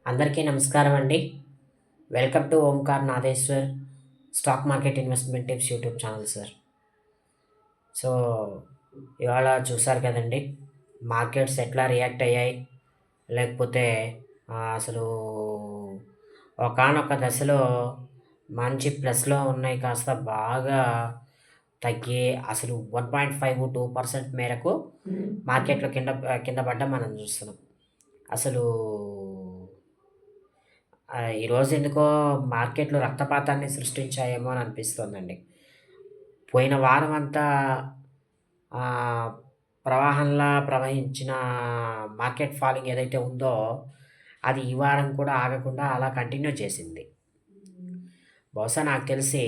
అందరికీ నమస్కారం అండి. Welcome to Omkar Nadeshwar stock market investment tips YouTube channel sir. So ఇవాళ చూసారు కదండి, మార్కెట్స్ ఎట్లా రియాక్ట్ అయ్యాయి, లేకపోతే అసలు ఒకానొక దశలో మంచి ప్లస్లో ఉన్నాయి, కాస్త బాగా తగ్గి అసలు 1.5-2% మేరకు మార్కెట్లో కింద పడ్డం మనం చూస్తున్నాం. అసలు ఈరోజు ఎందుకో మార్కెట్లు రక్తపాతాన్ని సృష్టించాయేమో అని అనిపిస్తోందండి. పోయిన వారం అంతా ఆహ్, ప్రవాహంలా ప్రవహించిన మార్కెట్ ఫాలింగ్ ఏదైతే ఉందో, అది ఈ వారం కూడా ఆగకుండా అలా కంటిన్యూ చేసింది. బహుశా నాకు తెలిసి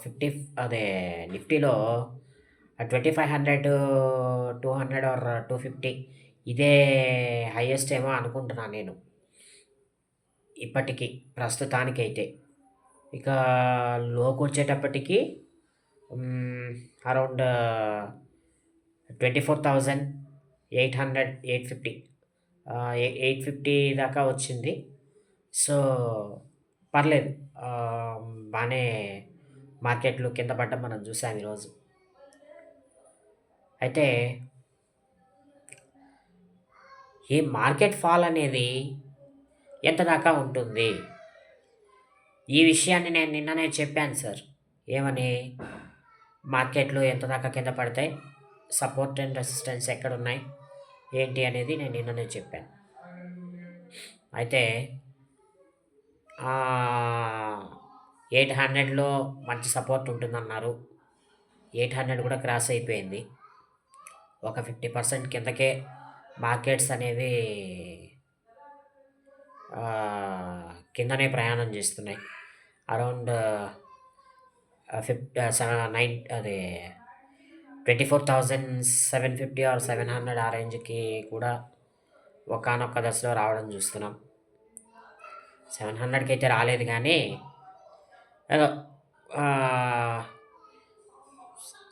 50 అదే నిఫ్టీలో 2500, 200 ఆర్ 250 ఇదే హైయెస్ట్ ఏమో అనుకుంటున్నాను నేను. ఇప్పటికి ప్రస్తుతానికైతే. ఇక లోకొచ్చేటప్పటికి అరౌండ్ 24,800, 850 850 దాకా వచ్చింది. సో, పర్లేదు. బానే మార్కెట్లు కింద పడడం మనం చూసాం ఈరోజు. అయితే ఈ మార్కెట్ ఫాల్ అనేది ఎంత దాకా ఉంటుంది? ఈ విషయాన్ని నేను నిన్ననే చెప్పాను సార్. ఏమని? మార్కెట్లు ఎంత దాకా కింద పడతాయి? సపోర్ట్ అండ్ రెసిస్టెన్స్ ఎక్కడున్నాయి? ఏంటి అనేది నేను నిన్ననే చెప్పాను. అయితే 800లో మంచి సపోర్ట్ ఉంటుందన్నారు. 800 కూడా క్రాస్ అయిపోయింది. ఒక 50% కిందకే మార్కెట్స్ అనేవి కిందనే ప్రయాణం చేస్తున్నాయి. అరౌండ్ 24,750 ఆర్ 700 ఆ రేంజ్‌కి కూడా ఒకానొక దశలో రావడం చూస్తున్నాం. 700కి అయితే రాలేదు కానీ ఏదో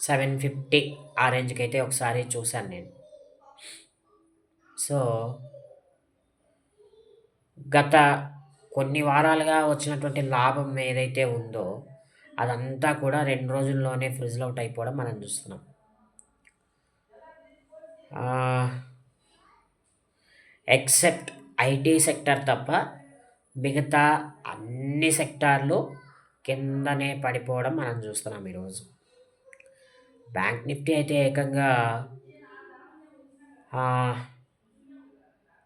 750 ఆ రేంజ్‌కి అయితే ఒకసారి చూశాను నేను. సో, గత కొన్ని వారాలుగా వచ్చినటువంటి లాభం ఏదైతే ఉందో, అదంతా కూడా 2 రోజుల్లోనే ఫ్రిజ్‌ల్ ఔట్ అయిపోవడం మనం చూస్తున్నాం. ఎక్సెప్ట్ ఐటీ సెక్టార్ తప్ప మిగతా అన్ని సెక్టార్లు కిందనే పడిపోవడం మనం చూస్తున్నాం ఈరోజు. బ్యాంక్ నిఫ్టీ అయితే ఏకంగా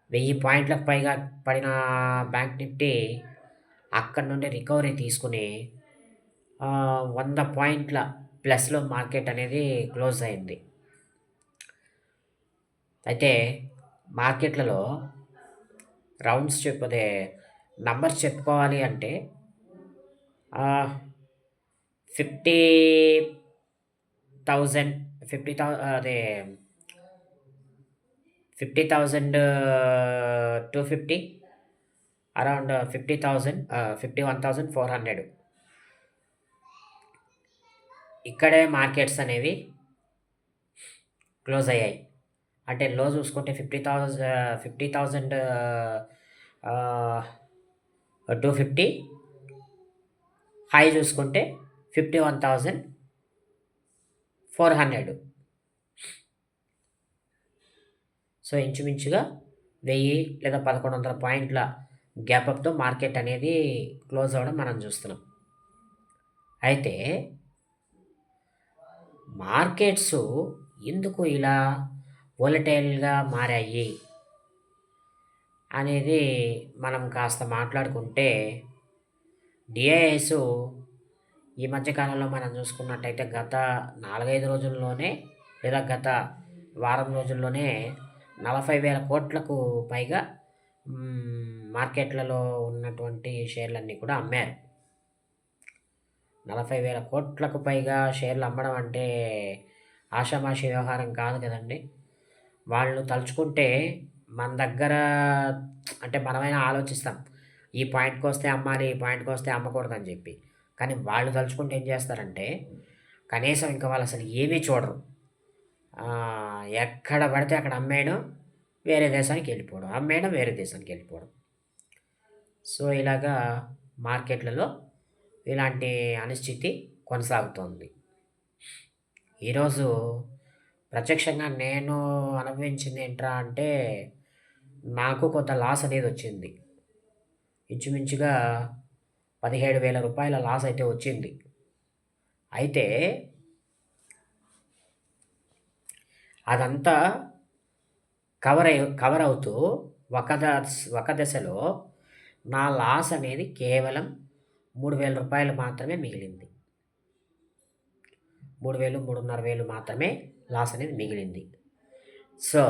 1000 పాయింట్లకు పైగా పడిన బ్యాంక్ నిఫ్టీ అక్కడి నుండి రికవరీ తీసుకొని 100 పాయింట్ల ప్లస్‌లో మార్కెట్ అనేది క్లోజ్ అయింది. అయితే మార్కెట్లలో నంబర్స్ చెప్పుకోవాలి అంటే 50,000 అదే 50,250 అరౌండ్ 50,000 51,400 ఇక్కడే మార్కెట్స్ అనేవి క్లోజ్ అయ్యాయి. అంటే లో చూసుకుంటే 50,250 హై చూసుకుంటే 51,400. సో, ఇంచుమించుగా 1000 లేదా 1100 పాయింట్ల గ్యాపప్‌తో మార్కెట్ అనేది క్లోజ్ అవ్వడం మనం చూస్తున్నాం. అయితే మార్కెట్స్ ఎందుకు ఇలా వోలటైల్‌గా మారాయి అనేది మనం కాస్త మాట్లాడుకుంటే, డిఐఎస్ ఈ మధ్య కాలంలో మనం చూసుకున్నట్టయితే గత 4, 5 రోజుల్లోనే లేదా గత వారం రోజుల్లోనే 40,000 కోట్లకు పైగా మార్కెట్లలో ఉన్నటువంటి షేర్లన్నీ కూడా అమ్మారు. 40,000 కోట్లకు పైగా షేర్లు అమ్మడం అంటే ఆషామాషీ వ్యవహారం కాదు కదండీ! వాళ్ళు తలుచుకుంటే మన దగ్గర అంటే మనమైనా ఆలోచిస్తాం. ఈ పాయింట్‌కొస్తే అమ్మాలి, ఈ పాయింట్‌కొస్తే అమ్మకూడదని చెప్పి. కానీ వాళ్ళు తలుచుకుంటే ఏం చేస్తారంటే, కనీసం ఇంక వాళ్ళసలు ఏమీ చూడరు. ఎక్కడ పడితే అక్కడ అమ్మేయడం, వేరే దేశానికెళ్ళిపోవడం. అమ్మేయడం, వేరే దేశానికెళ్ళిపోవడం. సో, ఇలాగా మార్కెట్‌లలో ఇలాంటి అనిశ్చితి కొనసాగుతోంది. ఈరోజు ప్రత్యక్షంగా నేను అనుభవించిందేంట్రా అంటే, నాకు కొంత లాస్ అనేదొచ్చింది. ఇంచుమించుగా రూ. 17,000 లాస్ అయితే వచ్చింది. అయితే అదంతా కవరవుతూ ఒక దశలో నా లాస్ అనేది కేవలం రూ. 3,000 మాత్రమే మిగిలింది. 3,000, 3,500 మాత్రమే లాస్ అనేది మిగిలింది. సో,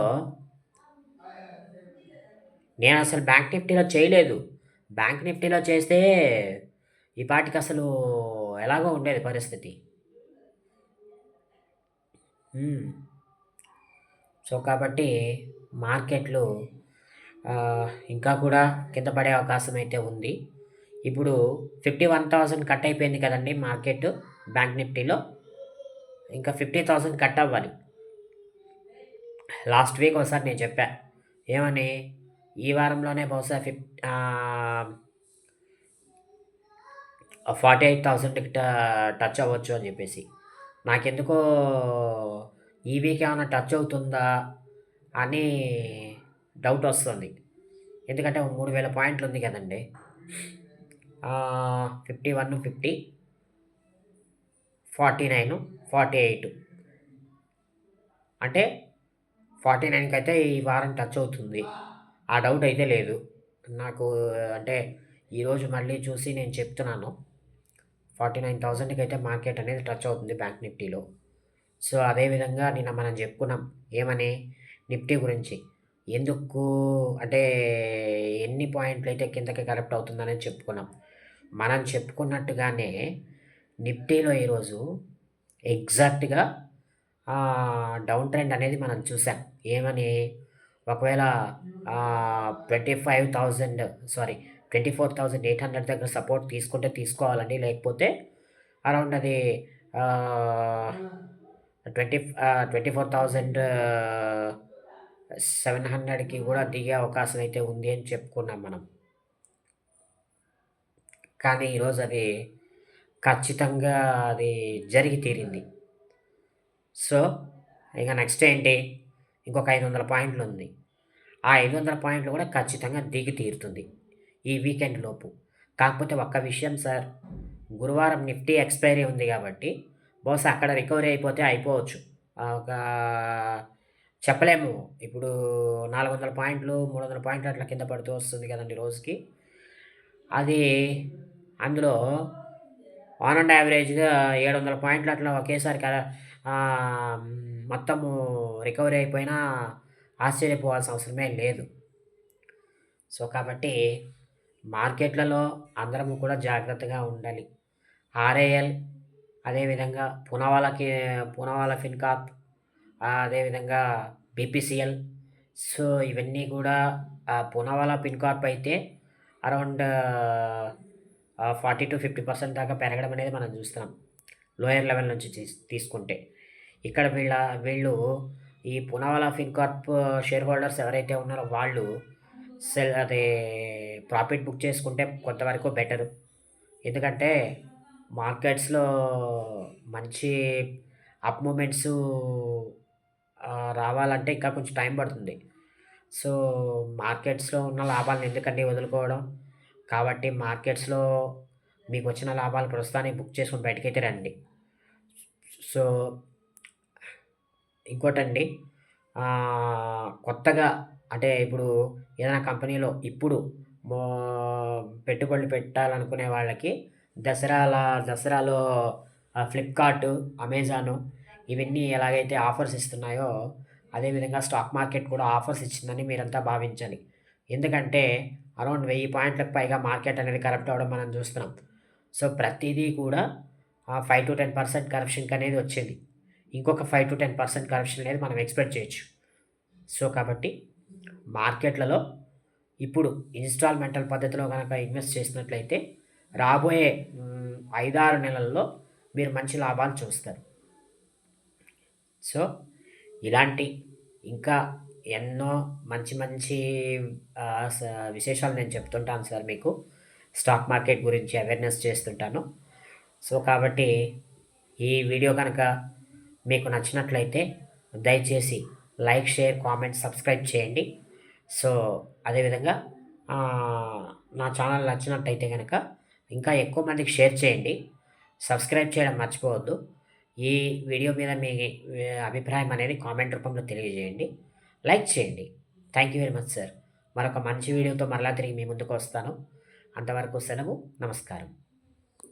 నేనసలు బ్యాంక్ నిఫ్టీలో చేయలేదు. బ్యాంక్ నిఫ్టీలో చేస్తే ఈ పాటికసలు ఎలాగో ఉండేది పరిస్థితి. హ్మ్. సో, కాబట్టి మార్కెట్లు ఇంకా కూడా కింద పడే అవకాశం అయితే ఉంది. ఇప్పుడు 51,000 కట్ అయిపోయింది కదండీ మార్కెట్ బ్యాంక్ నిఫ్టీలో. ఇంకా 50,000 కట్ అవ్వాలి. లాస్ట్ వీక్ ఒకసారి నేను చెప్పా. ఏమని? ఈ వారంలోనే బహుశా 48,000కి టచ్ అవ్వచ్చు అని చెప్పేసి. నాకెందుకో ఈ వీక్ ఏమన్నా టచ్ అవుతుందా అని డౌట్ వస్తుంది. ఎందుకంటే 3,000 పాయింట్లు ఉంది కదండీ. 51, 50, 49, 48 అంటే 49కి అయితే ఈ వారం టచ్ అవుతుంది. ఆ డౌట్ అయితే లేదు. నాకు అంటే ఈరోజు మళ్ళీ చూసి నేను చెప్తున్నాను. 49,000కి అయితే మార్కెట్ అనేది టచ్ అవుతుంది బ్యాంక్ నిఫ్టీలో. సో, అదేవిధంగా నిన్న మనం చెప్పుకున్నాం. ఏమని? నిఫ్టీ గురించి. ఎందుకు అంటే ఎన్ని పాయింట్లయితే కిందకి కరెక్ట్ అవుతుందనేది చెప్పుకున్నాం. మనం చెప్పుకున్నట్టుగానే నిఫ్టీలో ఈరోజు ఎగ్జాక్ట్‌గా డౌన్ ట్రెండ్ అనేది మనం చూసాం. ఏమని? ఒకవేళ 25,000 సారీ 24,800 దగ్గర సపోర్ట్ తీసుకుంటే తీసుకోవాలండి. లేకపోతే అరౌండ్ అది ఆహ్, 24,700కి కూడా దిగే అవకాశం అయితే ఉంది అని చెప్పుకున్నాం మనం. కానీ ఈరోజు అది ఖచ్చితంగా అది జరిగి తీరింది. సో, ఇక నెక్స్ట్ ఏంటి? ఇంకొక 500 పాయింట్లుంది. ఆ 500 పాయింట్లు కూడా ఖచ్చితంగా దిగి తీరుతుంది ఈ వీకెండ్ లోపు. కాకపోతే ఒక్క విషయం సార్, గురువారం నిఫ్టీ ఎక్స్‌పైరీ ఉంది గాబట్టి, బహుశా అక్కడ రికవరీ అయిపోతే అయిపోవచ్చు. ఒక చెప్పలేము. ఇప్పుడు 400 పాయింట్లు, 300 పాయింట్లు అట్లా కింద పడుతూ వస్తుంది గదండీ రోజుకి. అది అందులో ఆన్ అండ్ యావరేజ్‌గా 700 పాయింట్లు అట్లా ఒకేసారి మొత్తము రికవరీ అయిపోయినా ఆశ్చర్యపోవాల్సిన అవసరమే లేదు. సో, కాబట్టి మార్కెట్లలో అందరము కూడా జాగ్రత్తగా ఉండాలి. ఆర్ఐఎల్ అదేవిధంగా పూనావాలా ఫిన్కార్ప్ అదేవిధంగా బీపీసీఎల్. సో, ఇవన్నీ కూడా పూనావాలా ఫిన్కార్ప్ అయితే అరౌండ్ 40-50% దాకా పెరగడం అనేది మనం చూస్తున్నాం. లోయర్ లెవెల్ నుంచి తీసుకుంటే. ఇక్కడ వీళ్ళు ఈ పూనావాలా ఫిన్కార్ప్ షేర్ హోల్డర్స్ ఎవరైతే ఉన్నారో వాళ్ళు అదే ప్రాఫిట్ బుక్ చేసుకుంటే కొంతవరకు బెటరు. ఎందుకంటే మార్కెట్స్‌లో మంచి అప్ మూవ్‌మెంట్సు రావాలంటే ఇంకా కొంచెం టైం పడుతుంది. సో, మార్కెట్స్‌లో ఉన్న లాభాలను ఎందుకండి వదులుకోవడం? కాబట్టి మార్కెట్స్‌లో మీకొచ్చిన లాభాలు ప్రస్తుతానికి బుక్ చేసుకొని బయటికైతే రండి. సో, ఇంకోటండి కొత్తగా అంటే ఇప్పుడు ఏదైనా కంపెనీలో ఇప్పుడు మో పెట్టుబడులు పెట్టాలనుకునే వాళ్ళకి దసరాలో ఫ్లిప్‌కార్ట్, అమెజాను ఇవన్నీ ఎలాగైతే ఆఫర్స్ ఇస్తున్నాయో, అదే విధంగా స్టాక్ మార్కెట్ కూడా ఆఫర్స్ ఇచ్చిందని మీరంతా భావించాలి. ఎందుకంటే అరౌండ్ 1000 పాయింట్లకు పైగా మార్కెట్ అనేది కరెక్ట్ అవ్వడం మనం చూస్తున్నాం. సో, ప్రతీదీ కూడా 5-10% కరెక్షన్‌కనేది వచ్చింది. ఇంకొక 5-10% కరెక్షన్ అనేది మనం ఎక్స్‌పెక్ట్ చేయొచ్చు. సో, కాబట్టి మార్కెట్‌లలో ఇప్పుడు ఇన్‌స్టాల్‌మెంటల్ పద్ధతిలో గనక ఇన్వెస్ట్ చేసినట్లయితే రాబోయే 5, 6 నెలల్లో మీరు మంచి లాభాలు చూస్తారు. సో, ఇలాంటి ఇంకా ఎన్నో మంచి మంచి ఆహ్, స విశేషాలు నేను చెప్తుంటాను సార్ మీకు. స్టాక్ మార్కెట్ గురించి అవేర్‌నెస్ చేస్తుంటాను. సో, కాబట్టి ఈ వీడియో గనక మీకు నచ్చినట్లయితే దయచేసి లైక్, షేర్, కామెంట్, సబ్స్క్రైబ్ చేయండి. సో, అదేవిధంగా ఆహ్, నా ఛానల్ నచ్చినట్టయితే గనక ఇంకా ఎక్కువ మందికి షేర్ చేయండి. సబ్స్క్రైబ్ చేయడం మర్చిపోవద్దు. ఈ వీడియో మీద మీ అభిప్రాయం అనేది కామెంట్ రూపంలో తెలియజేయండి. లైక్ చేయండి. Thank you very much sir. మరొక మంచి వీడియోతో మరలా తిరిగి మీ ముందుకు వస్తాను. అంతవరకు సెలవు. నమస్కారం.